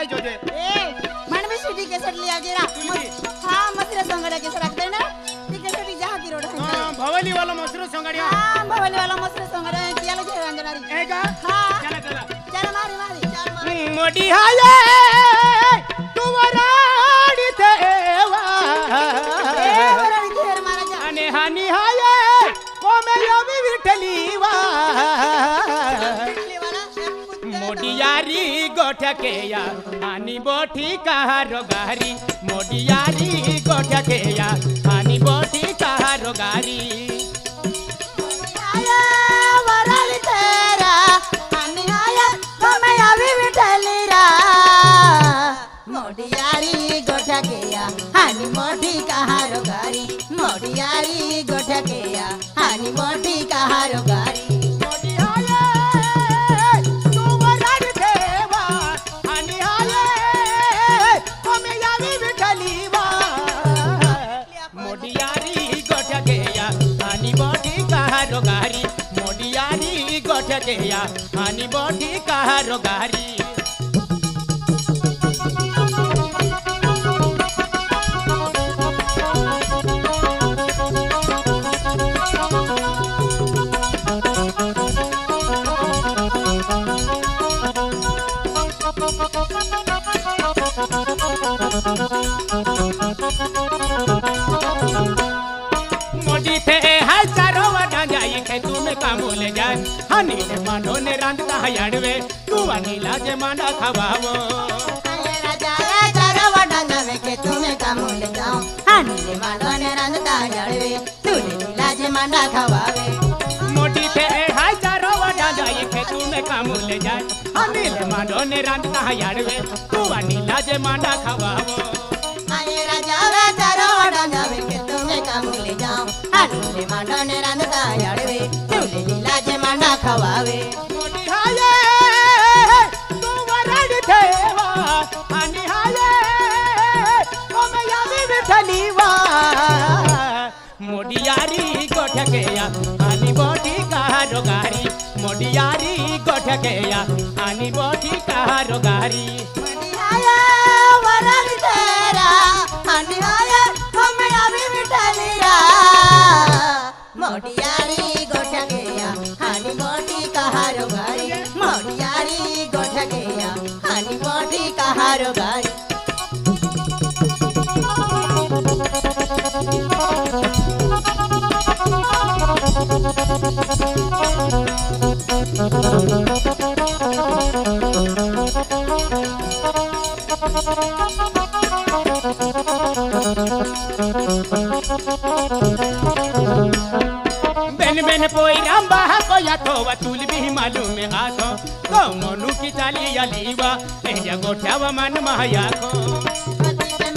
काय जोजे ए मनवी सिटी केसर लिया गिरा हां मसरे संगड़ा केसर रख देना ठीक है सिटी जहां की रोड है हां भवली वाला मसरू संगड़िया हां भवली वाला मसरे संगड़ा है किया लगे रंजनारी ए का हां चला चला चल मारी मारी चल मारी मोटी हाये तू वराडी तेवा ए वराडी तेर मारा जा अने हानी हाये कोमे योवी विठलीवा मोडियारी गोठकेया आनी बोठी कहारो गारी मोडियारी गोठकेया आनी बोठी कहारो गारी आया वराडी तेरा आनी आया कोमे योवी विठलीरा मोडियारी गोठकेया आनी मोठी कहारो गारी मोडियारी गोठकेया आनी मोठी कहारो गारी गारी मोडियारी गोठकेया आनी बोठी कहारो गारी मोडी थे हाय चारो वडा जाई के तुम्हें कामोले जाए हनी ने मानो ने रांधता हयाड़वे तू वनीला जे मांडा खवावो अरे राजा चारो वडा जावे के तुम्हें कामोले जाओ हनी ने मानो ने रांधता हयाड़वे तू नीला जे मांडा खवावे मोडी थे हाय चारो वडा जाई के तुम्हें कामोले जाए हनी ने मानो ने रांधता हयाड़वे तू वनीला जे मांडा खवावो अरे राजा चारो वडा जावे के तुम्हें कामोले जाओ हनी ने मानो ने रांधता हयाड़वे तू नीला जे मांडा खवावे मोडी हाये तू वराडी देवा हनी हाये कोमे यावी विठलीवा मोडियारी गोठकेया आनी बोठी कहारो गारी मोडियारी गोठकेया आनी बोठी कहारो गारी आया वराडी तेरा हनी आया कोमे यावी विठलीरा मोडियारी गोठकेया हनी मोठी कहारो गारी मोडियारी गोठकेया हनी मोठी कहारो गारी बेन बेन पोई राम बाहा को या तो वतुल भी मालूम है आतो तो मोनू की चाली अलीवा ए जगोठ्यावा मन महाया को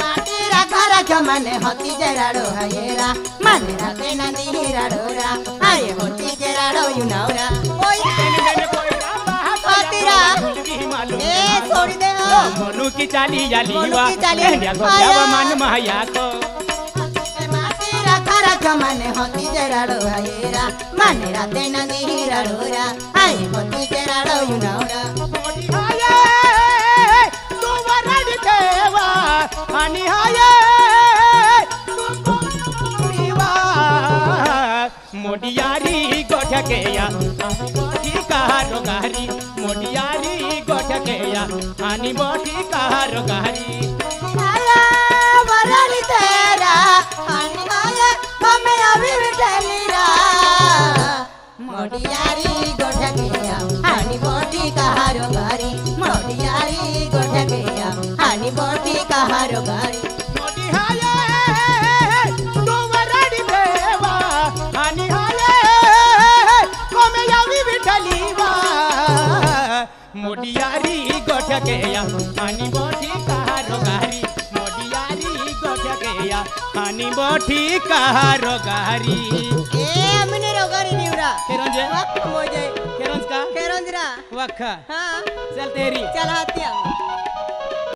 माटी रखा रखा मने होती जराड़ो हयेरा मने राते नदी राड़ोरा आये होती जराड़ो युनावरा ओए बेन बेन पोई राम बाहा को होतीरा वतुल भी मालूम ए है आतो छोड़ दे तो मोनू की चाली अलीवा ए जगोठ्यावा मन महाया को माटी रखा रखा मने होती जराड़ो हयेरा मने राते नदी राड़ोरा आये होती जराड़ो युनावरा मोडी हाये तू वराडी देवा हनी हाये तू मोडीवा मोडियारी गोठकेया आनी बोठी कहारो गारी मोडियारी गोठकेया आनी बोठी कहारो गारी आया वराडी तेरा हनी आया कोमे यावी विठलीरा मोडियारी गोठकेया हनी बोठी कहारो गारी मोडियारी गोठकेया हनी बोठी कहारो गारी मोडी हाये तू वराडी देवा हनी हाये कोमे यावी विठलीवा मोडियारी गोठकेया आनी बोठी कहारो गारी मोडियारी गोठकेया आनी बोठी कहारो गारी ए अमने रोगारी निवरा केरंजे वक्त मोजे केरंज का केरंजरा वखा हां चल तेरी चल हाथिया